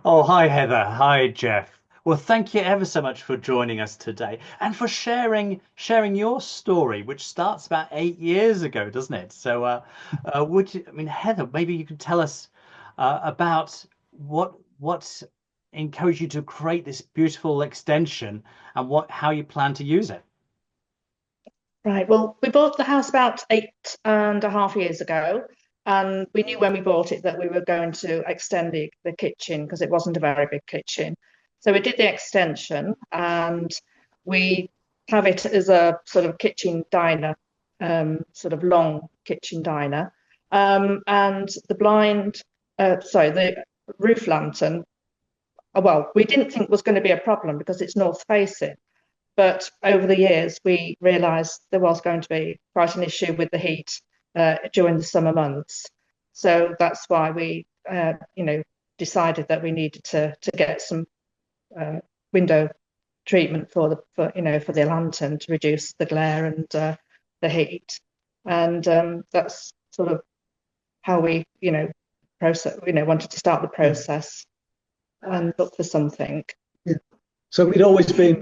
Oh, hi, Heather. Hi, Jeff. Well, thank you ever so much for joining us today and for sharing your story, which starts about 8 years ago, doesn't it? I mean, Heather, maybe you could tell us about what encouraged you to create this beautiful extension and how you plan to use it. Right. Well, we bought the house about 8.5 years ago, and we knew when we bought it that we were going to extend the kitchen because it wasn't a very big kitchen. So we did the extension, and we have it as a sort of kitchen diner, sort of long kitchen diner. And the roof lantern, well, we didn't think was going to be a problem because it's north facing. But over the years, we realised there was going to be quite an issue with the heat during the summer months. So that's why we decided that we needed to get some uh, window treatment for the lantern to reduce the glare and the heat. And that's sort of how we wanted to start the Yeah, process and look for something. yeah. So we'd always been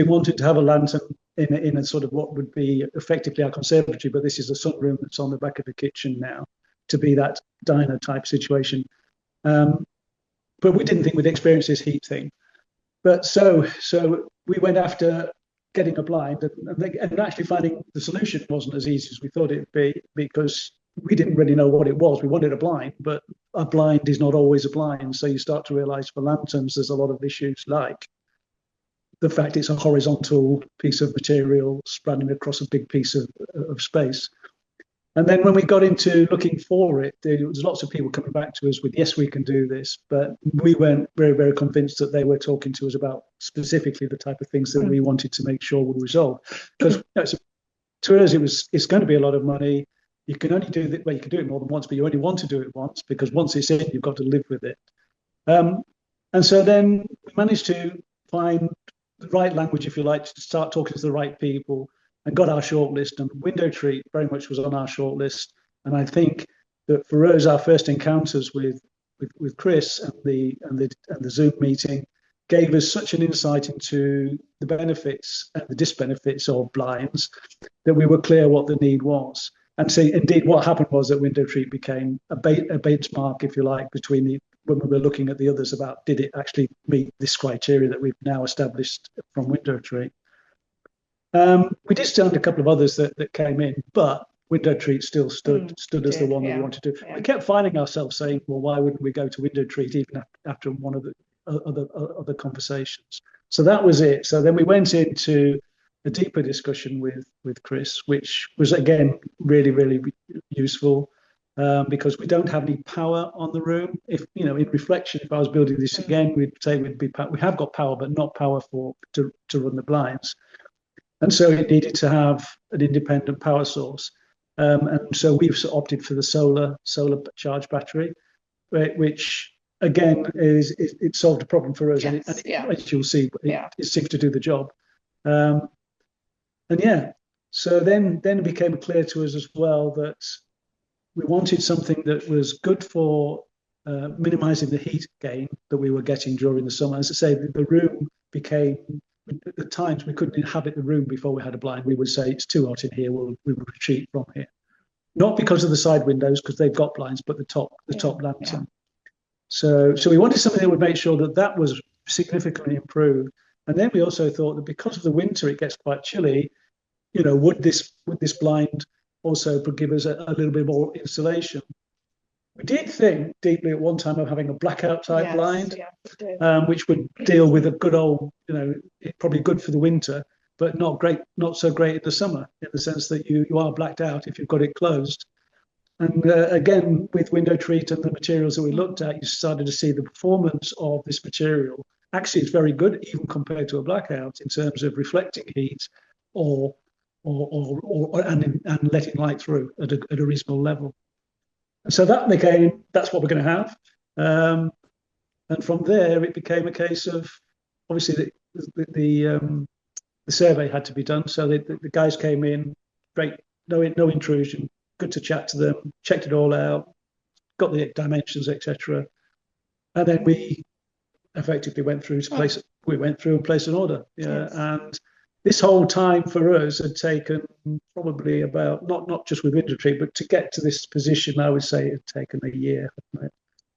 wanting to have a lantern in a sort of what would be effectively our conservatory, but this is a sunroom that's on the back of the kitchen now to be that diner type situation. Um, but we didn't think we'd experience this heat thing. But so we went after getting a blind, and actually finding the solution wasn't as easy as we thought it'd be because we didn't really know what it was. We wanted a blind, but a blind is not always a blind. So you start to realize for lanterns, there's a lot of issues like the fact it's a horizontal piece of material spreading across a big piece of space. And then when we got into looking for it, there was lots of people coming back to us with, yes, we can do this. But we weren't very, very convinced that they were talking to us about specifically the type of things that we wanted to make sure were resolved. Because to us, it's going to be a lot of money. You can only do that, well, you can do it more than once, but you only want to do it once because once it's in, you've got to live with it. Um, and so then we managed to find the right language, if you like, to start talking to the right people and got our shortlist. And WindowTreat very much was on our shortlist. And I think that for us, our first encounters with Chris and the Zoom meeting gave us such an insight into the benefits and the disbenefits of blinds that we were clear what the need was. And so, indeed, what happened was that WindowTreat became a benchmark, if you like, between when we were looking at the others about did it actually meet this criteria that we've now established from WindowTreat. We did stand a couple of others that came in, but WindowTreat still stood as the one that we Yeah, wanted to do. yeah. We kept finding ourselves saying, well, why wouldn't we go to WindowTreat even after one of the other conversations? So that was it. So then we went into a deeper discussion with Chris, which was again really, really useful. Because we don't have any power on the room. If in reflection, if I was building this again, we'd say we have got power, but not power to run the blinds. And so it needed to have an independent power source. And so we've opted for the solar charge battery, right, which again it solved a problem for us, Yes, yeah, as you'll see, yeah. it seems to do the job. Um, and yeah, so then it became clear to us as well that we wanted something that was good for minimizing the heat gain that we were getting during the summer. As I say, the room became, at times we couldn't inhabit the room before we had a blind. We would say it's too hot in here. We would retreat from here. Not because of the side windows, because they've got blinds, but the top Yeah. lantern. So we wanted something that would make sure that that was significantly improved. And then we also thought that because of the winter, it gets quite chilly. Would this blind also give us a little bit more insulation? We did think deeply at one time of having a blackout type Yes, blind, yeah, we do. which would deal with a good old, probably good for the winter, but not great, not so great in the summer, in the sense that you are blacked out if you've got it closed. And again, with WindowTreat and the materials that we looked at, you started to see the performance of this material. Actually, it's very good, even compared to a blackout, in terms of reflecting heat or and letting light through at a reasonable level. And so that's what we're going to have. And from there, it became a case of obviously the survey had to be done. So the guys came in, great, no intrusion, good to chat to them, checked it all out, got the dimensions, etc. And then we effectively went through to place. We went through and placed an order. Yeah, and this whole time for us had taken probably about not just with WindowTreat, but to get to this position, I would say it had taken a year.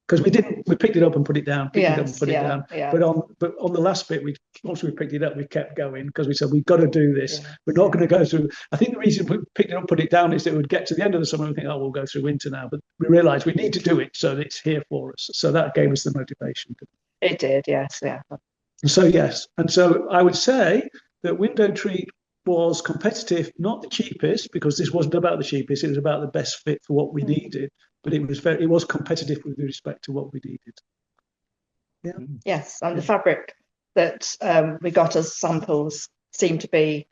Because we picked it up and put it down, picked it up and put it down. Yeah. But on the last bit, once we picked it up, we kept going because we said we've got to do this. We're not going to go through. I think the reason we picked it up, put it down, is that it would get to the end of the summer and think, oh, we'll go through winter now. But we realised we need to do it, so it's here for us. So that gave us the motivation. It did, yes, yeah. So yes, and so I would say that WindowTreat was competitive, not the cheapest, because this wasn't about the cheapest. It was about the best fit for what we needed. But it was competitive with respect to what we needed. Yeah. Yes, and the fabric that we got as samples seemed to be,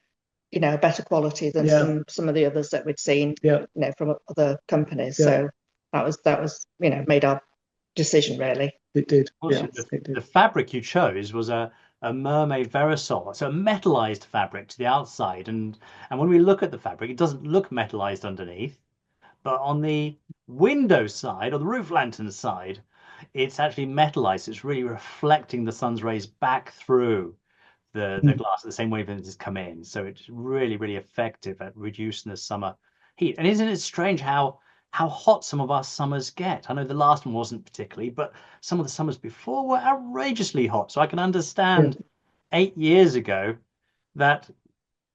better quality than some of the others that we'd seen, from other companies. Yeah. So that was made our decision really. It did. Also, the fabric you chose was a mermaid verisol, so a metallized fabric to the outside, and when we look at the fabric, it doesn't look metallized underneath. But on the window side, or the roof lantern side, it's actually metallized. It's really reflecting the sun's rays back through the glass at the same wavelength as come in. So it's really, really effective at reducing the summer heat. And isn't it strange how hot some of our summers get? I know the last one wasn't particularly, but some of the summers before were outrageously hot. So I can understand 8 years ago that,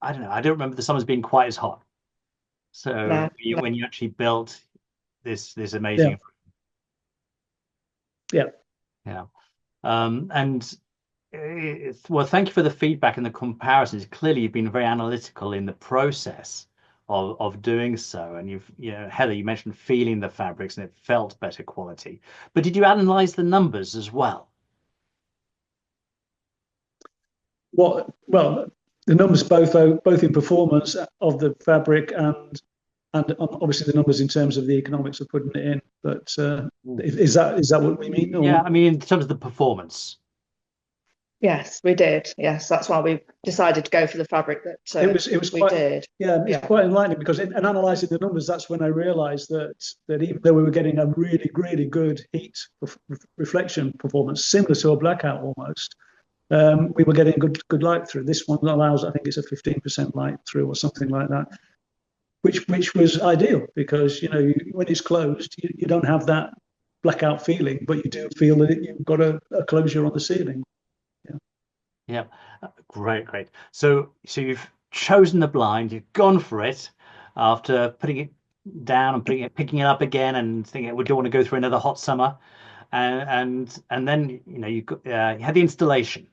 I don't remember the summers being quite as hot. So when you actually built this amazing, and well, thank you for the feedback and the comparisons. Clearly, you've been very analytical in the process of doing so, and Heather, you mentioned feeling the fabrics and it felt better quality. But did you analyze the numbers as well? Well, the numbers both in performance of the fabric and obviously the numbers in terms of the economics of putting it in. But is that what we mean? Or? Yeah, I mean in terms of the performance. Yes, we did. Yes, that's why we decided to go for the fabric that we did. Yeah, it's quite enlightening because in analysing the numbers, that's when I realised that even though we were getting a really, really good heat reflection performance, similar to a blackout almost, we were getting good light through. This one allows, I think it's a 15% light through or something like that, which was ideal because when it's closed, you don't have that blackout feeling, but you do feel that you've got a closure on the ceiling. Yeah, great. So you've chosen the blind, you've gone for it after putting it down and picking it up again and thinking we don't want to go through another hot summer, and then you had the installation.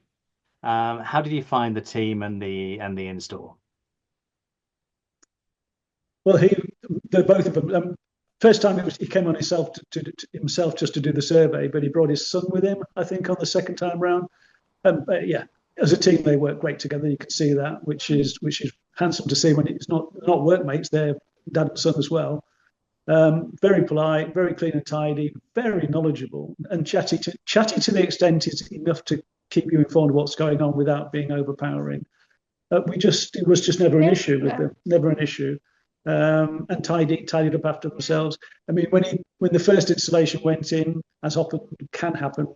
How did you find the team and the install? Well, both of them. First time he came on himself himself just to do the survey, but he brought his son with him. I think on the second time round. As a team, they work great together. You can see that, which is handsome to see when it's not workmates. They're dad and son as well. Very polite, very clean and tidy, very knowledgeable, and chatty to the extent is enough to keep you informed of what's going on without being overpowering. It was just never an issue with them, never an issue. And tidied up after themselves. I mean, when the first installation went in, as often can happen,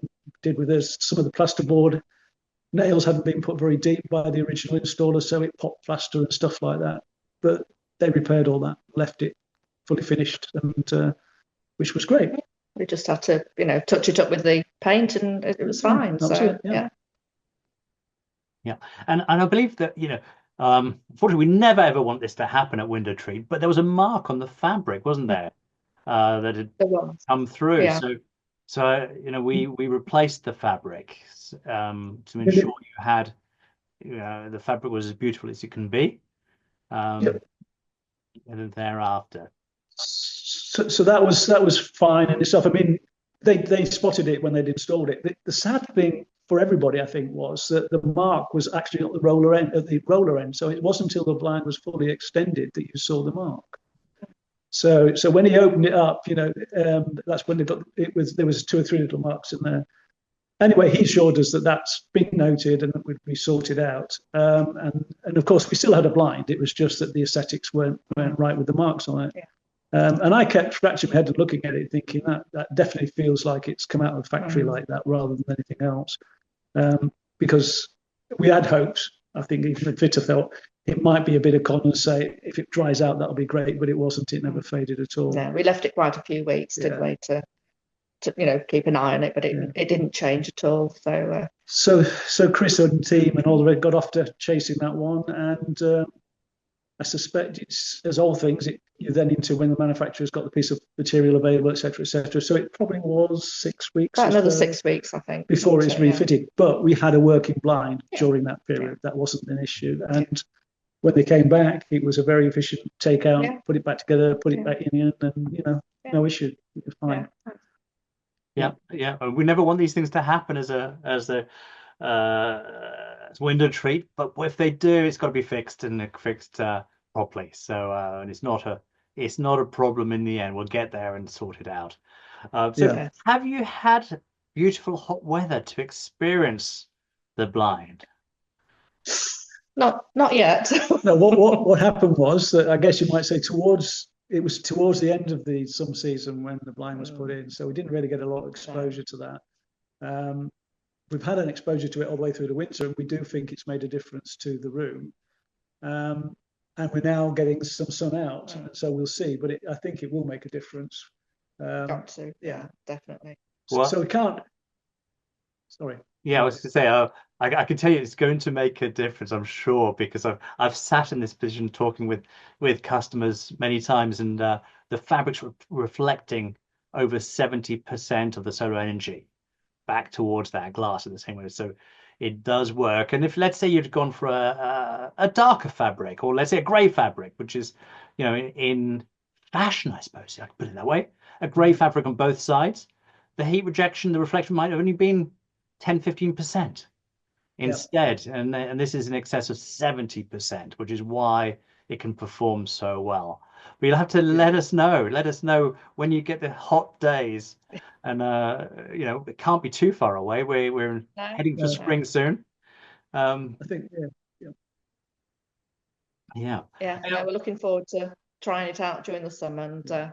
did with us, some of the plasterboard nails hadn't been put very deep by the original installer, so it popped plaster and stuff like that. But they repaired all that, left it fully finished, and which was great. We just had to, touch it up with the paint, and it was fine. Yeah, and I believe that unfortunately, we never ever want this to happen at WindowTreat, but there was a mark on the fabric, wasn't there, that had come through. Yeah. So we replaced the fabric to ensure you had the fabric was as beautiful as it can be, and then thereafter. So that was fine in itself. I mean, they spotted it when they'd installed it. The sad thing for everybody, I think, was that the mark was actually at the roller end. So it wasn't until the blind was fully extended that you saw the mark. So when he opened it up, that's when there was 2 or 3 little marks in there. Anyway, he assured us that that's been noted and that would be sorted out. And of course, we still had a blind. It was just that the aesthetics weren't right with the marks on it. And I kept scratching my head and looking at it, thinking that definitely feels like it's come out of the factory like that rather than anything else. Because we had hopes. I think even the fitter felt it might be a bit of condensate. If it dries out, that'll be great, but it wasn't. It never faded at all. Yeah, we left it quite a few weeks, didn't we, to keep an eye on it, but it didn't change at all. So Chris and team and all the rest got off to chasing that one, and I suspect it's, as all things, you're then into when the manufacturer's got the piece of material available, etc., etc. So it probably was 6 weeks. About another 6 weeks, I think, before it's refitted. But we had a working blind during that period. Yeah. That wasn't an issue. And when they came back, it was a very efficient takeout, put it back together, put it back in, and no issue. It was fine. Yeah. We never want these things to happen as WindowTreat, but if they do, it's got to be fixed and fixed properly. So and it's not a problem in the end. We'll get there and sort it out. Have you had beautiful hot weather to experience the blind? Not yet. No, what happened was that, I guess you might say, towards the end of the summer season when the blind was put in, so we didn't really get a lot of exposure to that. We've had an exposure to it all the way through the winter, and we do think it's made a difference to the room. And we're now getting some sun out, so we'll see. But I think it will make a difference. Got to, definitely. So we can't. Sorry. Yeah, I was going to say, I can tell you it's going to make a difference, I'm sure, because I've sat in this position talking with customers many times, and the fabric's reflecting over 70% of the solar energy back towards that glass in the same way. So it does work. And if, let's say, you'd gone for a darker fabric, or let's say a grey fabric, which is, in fashion, I suppose I could put it that way, a grey fabric on both sides, the heat rejection, the reflection might have only been 10-15% instead. And this is in excess of 70%, which is why it can perform so well. But you'll have to let us know when you get the hot days, and it can't be too far away. We're heading for spring soon. I think we're looking forward to trying it out during the summer and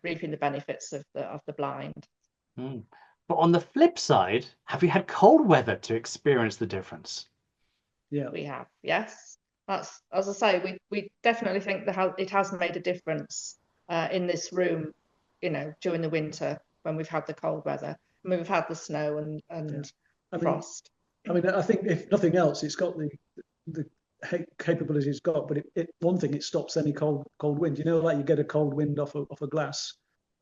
reaping the benefits of the blind. But on the flip side, have you had cold weather to experience the difference? Yeah, we have. Yes, that's, as I say, we definitely think that it has made a difference in this room, during the winter when we've had the cold weather. I mean, we've had the snow and frost. I think if nothing else, it's got the capabilities it's got. But one thing, it stops any cold wind. Like you get a cold wind off a glass.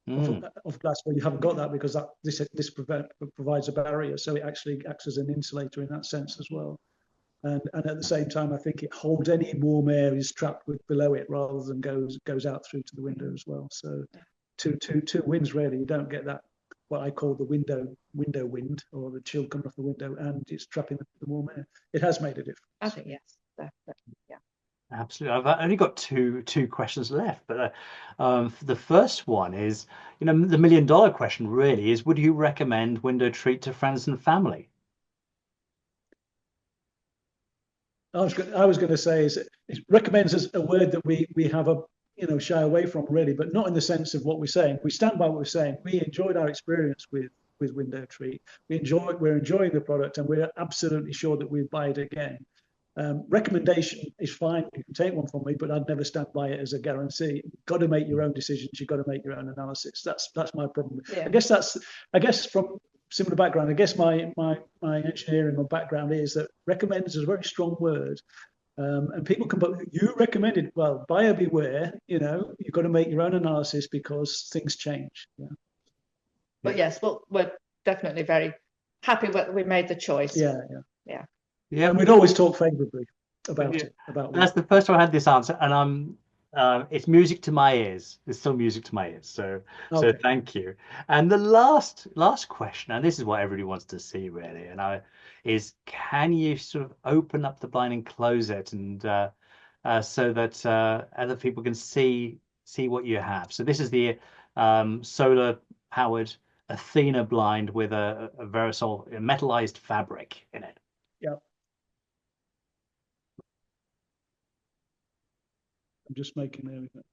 Of glass, where you haven't got that, because this provides a barrier, so it actually acts as an insulator in that sense as well. And at the same time, I think it holds any warm air is trapped below it rather than goes out through to the window as well. So two winds really. You don't get that, what I call the window wind, or the chill coming off the window, and it's trapping the warm air. It has made a difference. I think yes, definitely, yeah. Absolutely. I've only got two questions left, but the first one is, the $1 million question really is: would you recommend WindowTreat to friends and family? I was going to say it recommends as a word that we have shy away from really, but not in the sense of what we're saying. We stand by what we're saying. We enjoyed our experience with WindowTreat. We're enjoying the product, and we're absolutely sure that we'd buy it again. Recommendation is fine. You can take one from me, but I'd never stand by it as a guarantee. You've got to make your own decisions. You've got to make your own analysis. That's my problem. Yeah. I guess from similar background, I guess my engineering background is that recommends is a very strong word. And people can, but you recommended, well, buyer beware, you've got to make your own analysis because things change. Yeah. But yes, we're definitely very happy that we made the choice. Yeah. Yeah, and we'd always talk favourably about it. That's the first time I had this answer, and it's music to my ears. It's still music to my ears. So thank you. And the last question, and this is what everybody wants to see really, is can you sort of open up the blind and close it, and so that other people can see what you have. So this is the solar powered Athena blind with a Verisol metallized fabric in it. Yeah. I'm just making everything.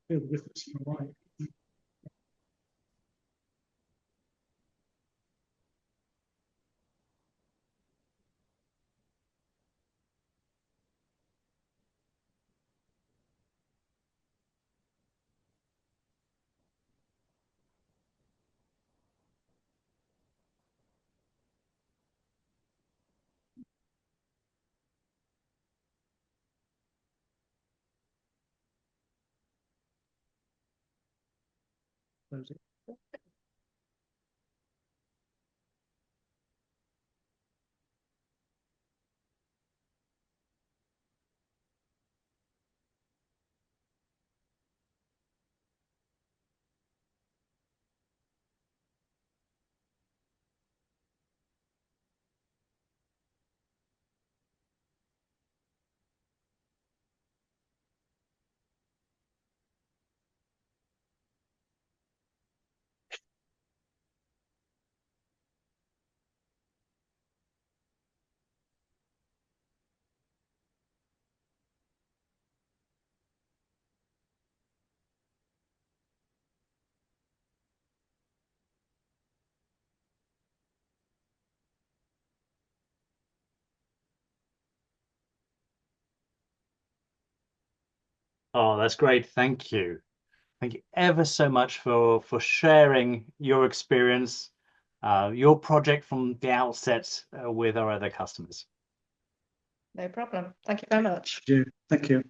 feel the difference in the light. Close it. Oh, that's great. Thank you. Thank you ever so much for sharing your experience, your project from the outset with our other customers. No problem. Thank you very much. Thank you.